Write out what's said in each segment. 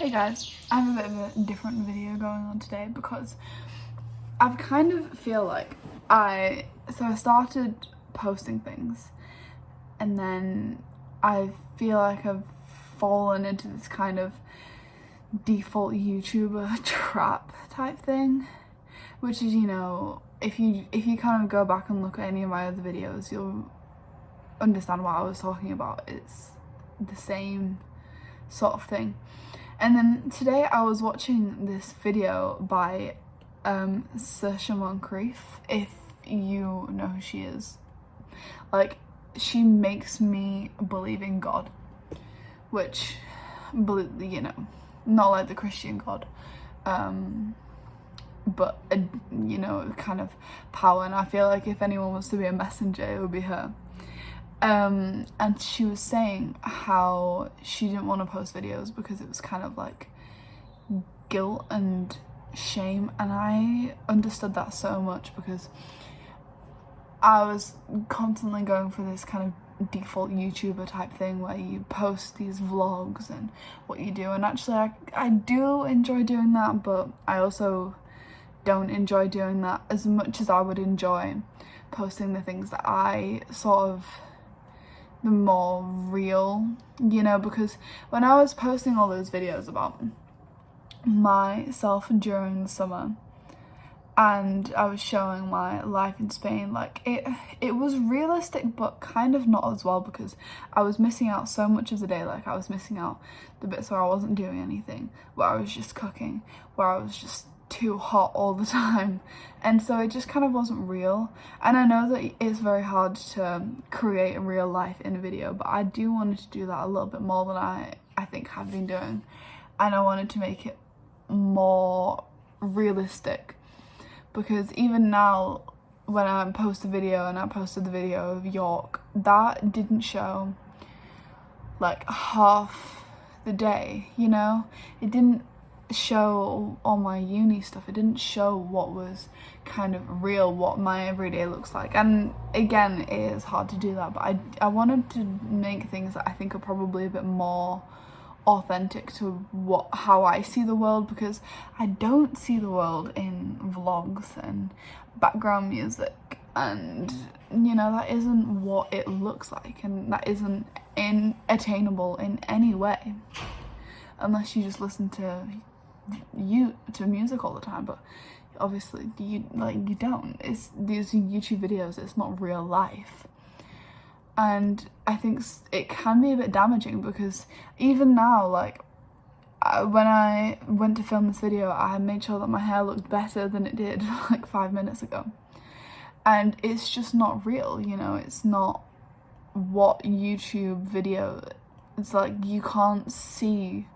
Hey guys, I have a bit of a different video going on today because I've kind of feel like I started posting things and then I feel like I've fallen into this kind of default YouTuber trap type thing, which is, you know, if you kind of go back and look at any of my other videos, you'll understand what I was talking about. It's the same sort of thing. And then today I was watching this video by Saoirse Moncrief, if you know who she is. Like, she makes me believe in God, which, you know, not like the Christian God, but you know, kind of power. And I feel like if anyone was to be a messenger, it would be her. And she was saying how she didn't want to post videos because it was kind of like guilt and shame, and I understood that so much because I was constantly going for this kind of default YouTuber type thing where you post these vlogs and what you do, and actually I do enjoy doing that, but I also don't enjoy doing that as much as I would enjoy posting the things that I sort of the more real, you know, because when I was posting all those videos about myself during the summer and I was showing my life in Spain, like it was realistic but kind of not as well, because I was missing out so much of the day. Like, I was missing out the bits where I wasn't doing anything, where I was just cooking, where I was just too hot all the time, and so it just kind of wasn't real. And I know that it's very hard to create a real life in a video, but I do wanted to do that a little bit more than I think I've been doing, and I wanted to make it more realistic, because even now when I post a video, and I posted the video of York, that didn't show like half the day, you know, it didn't show all my uni stuff, it didn't show what was kind of real, what my everyday looks like. And again, it is hard to do that, but I wanted to make things that I think are probably a bit more authentic to how I see the world, because I don't see the world in vlogs and background music, and you know, that isn't what it looks like, and that isn't attainable in any way unless you just listen to music all the time. But obviously you don't. It's these YouTube videos, it's not real life. And I think it can be a bit damaging, because even now, like, when I went to film this video, I made sure that my hair looked better than it did like 5 minutes ago. And it's just not real, you know, it's not what YouTube video, it's like you can't see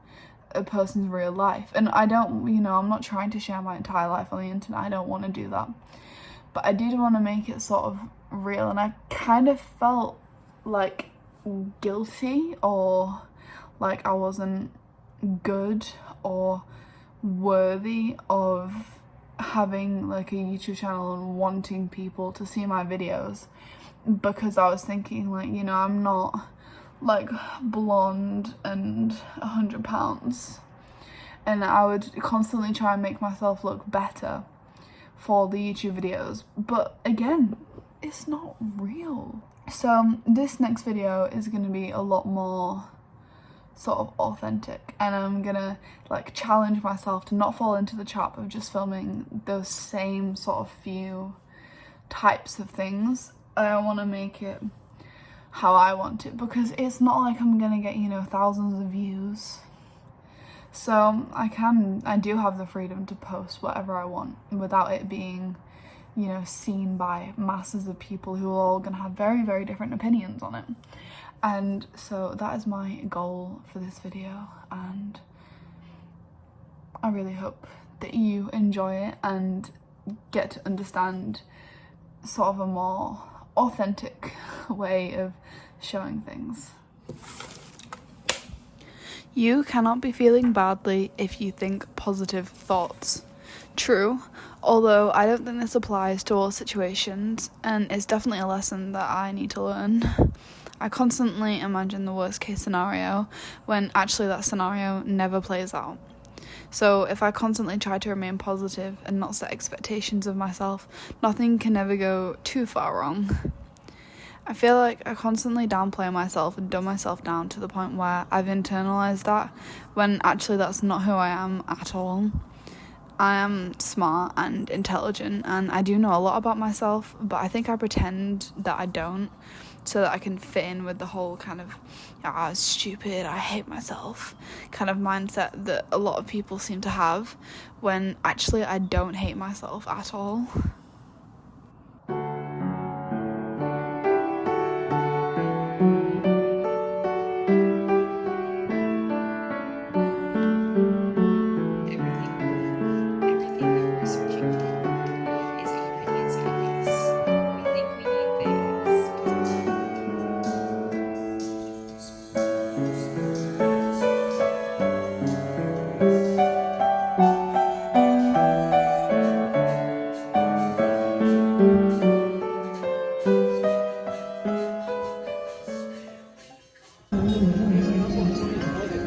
a person's real life. And I don't, you know, I'm not trying to share my entire life on the internet, I don't want to do that, but I did want to make it sort of real. And I kind of felt like guilty, or like I wasn't good or worthy of having like a YouTube channel and wanting people to see my videos, because I was thinking, like, you know, I'm not like blonde and 100 pounds, and I would constantly try and make myself look better for the YouTube videos, but again, it's not real. So this next video is going to be a lot more sort of authentic, and I'm gonna like challenge myself to not fall into the trap of just filming those same sort of few types of things. I want to make it how I want it, because it's not like I'm gonna get, you know, thousands of views. So I do have the freedom to post whatever I want without it being, you know, seen by masses of people who are all gonna have very, very different opinions on it. And so that is my goal for this video, and I really hope that you enjoy it and get to understand sort of a more authentic way of showing things. You cannot be feeling badly if you think positive thoughts. True, Although I don't think this applies to all situations, and it's definitely a lesson that I need to learn. I constantly imagine the worst case scenario when actually that scenario never plays out. So if I constantly try to remain positive and not set expectations of myself, nothing can ever go too far wrong. I feel like I constantly downplay myself and dumb myself down to the point where I've internalized that, when actually that's not who I am at all. I am smart and intelligent, and I do know a lot about myself, but I think I pretend that I don't, so that I can fit in with the whole kind of stupid, I hate myself kind of mindset that a lot of people seem to have, when actually I don't hate myself at all.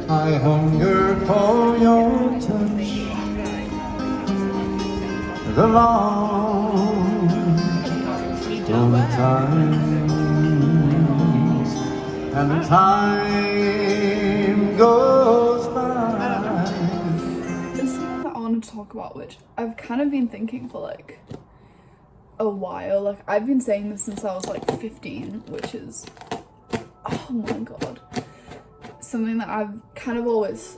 I hunger for your touch, the long times, and the time goes by. It's something that I want to talk about, which I've kind of been thinking for like a while. Like, I've been saying this since I was like 15, which is, oh my god, something that I've kind of always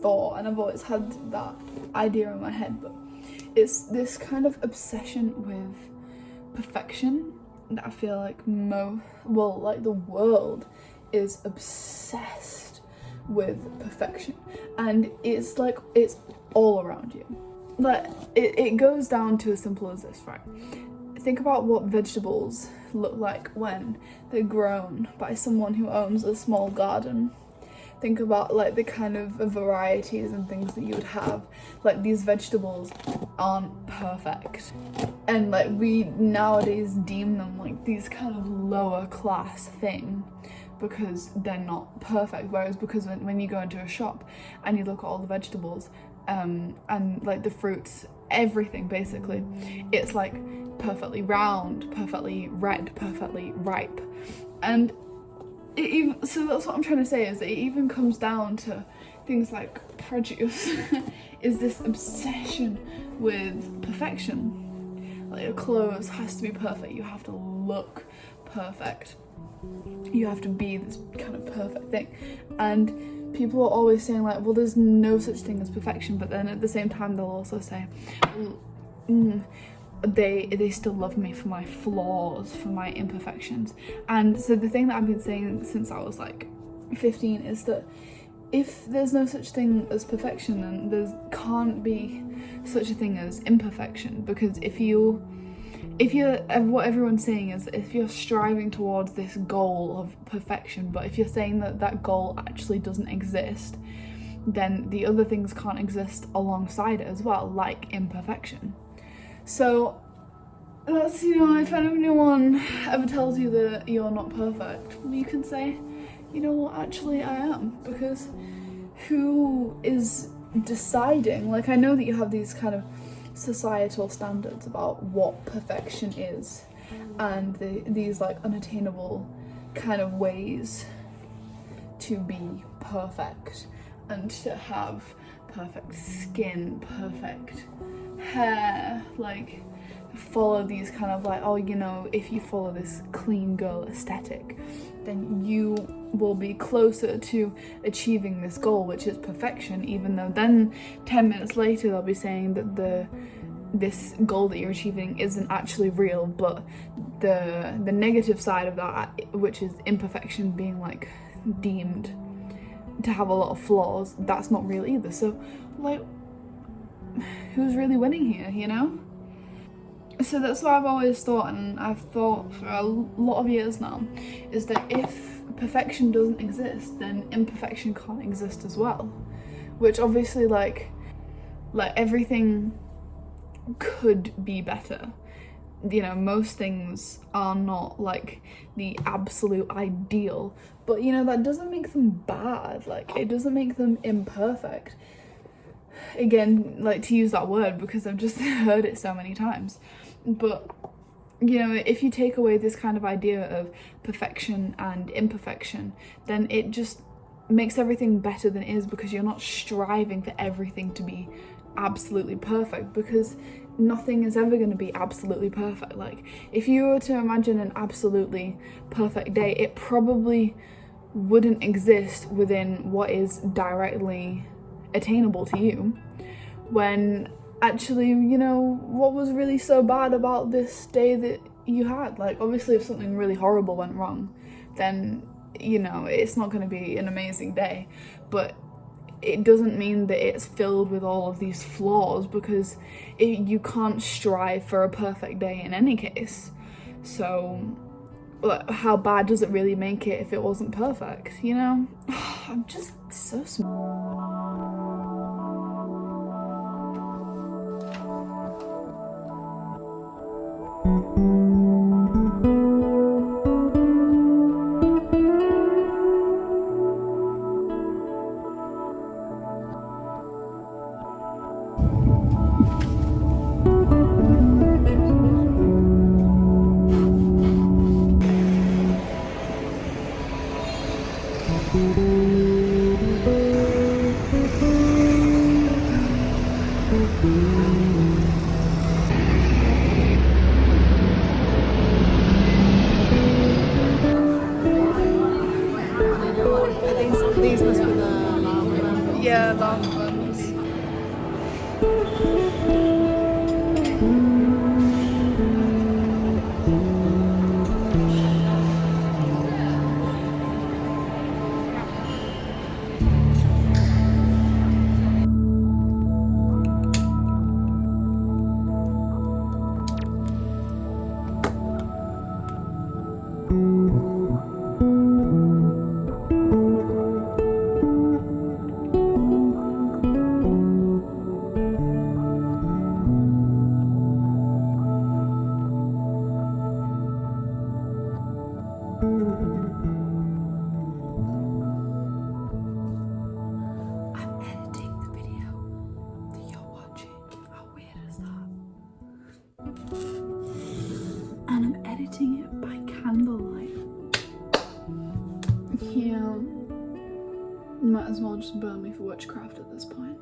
thought, and I've always had that idea in my head, but it's this kind of obsession with perfection that I feel like the world is obsessed with perfection, and it's like it's all around you. Like, it goes down to as simple as this, right? Think about what vegetables look like when they're grown by someone who owns a small garden. Think about like the kind of varieties and things that you would have. Like, these vegetables aren't perfect, and like we nowadays deem them like these kind of lower class thing because they're not perfect. Whereas because when you go into a shop and you look at all the vegetables and like the fruits, everything basically, it's like perfectly round, perfectly red, perfectly ripe. And so that's what I'm trying to say, is that it even comes down to things like produce is this obsession with perfection. Like, your clothes has to be perfect, you have to look perfect, you have to be this kind of perfect thing. And people are always saying like, well, there's no such thing as perfection, but then at the same time they'll also say, they still love me for my flaws, for my imperfections. And so the thing that I've been saying since I was like 15 is that if there's no such thing as perfection, then there can't be such a thing as imperfection. Because if you're what everyone's saying is, if you're striving towards this goal of perfection, but if you're saying that that goal actually doesn't exist, then the other things can't exist alongside it as well, like imperfection. So that's, if anyone ever tells you that you're not perfect, you can say, you know what, actually I am. Because who is deciding? Like, I know that you have these kind of societal standards about what perfection is, and these like unattainable kind of ways to be perfect, and to have perfect skin, perfect hair, like follow these kind of like, if you follow this clean girl aesthetic, then you will be closer to achieving this goal, which is perfection. Even though then 10 minutes later they'll be saying that this goal that you're achieving isn't actually real, but the negative side of that, which is imperfection being like deemed to have a lot of flaws, that's not real either. So like, who's really winning here, So that's what I've always thought, and I've thought for a lot of years now, is that if perfection doesn't exist, then imperfection can't exist as well. Which obviously like everything could be better. You know, most things are not like the absolute ideal, but you know, that doesn't make them bad. Like, it doesn't make them imperfect. Again, like, to use that word because I've just heard it so many times. But you know, if you take away this kind of idea of perfection and imperfection, then it just makes everything better than it is, because you're not striving for everything to be absolutely perfect, because nothing is ever going to be absolutely perfect. Like, if you were to imagine an absolutely perfect day, it probably wouldn't exist within what is directly attainable to you, when actually, you know, what was really so bad about this day that you had? Like, obviously if something really horrible went wrong, then, you know, it's not going to be an amazing day, but it doesn't mean that it's filled with all of these flaws, because you can't strive for a perfect day in any case. So how bad does it really make it if it wasn't perfect, you know? I'm just so smart. These must be the lava. Yeah, lava buns. And I'm editing it by candlelight. Yeah, might as well just burn me for witchcraft at this point.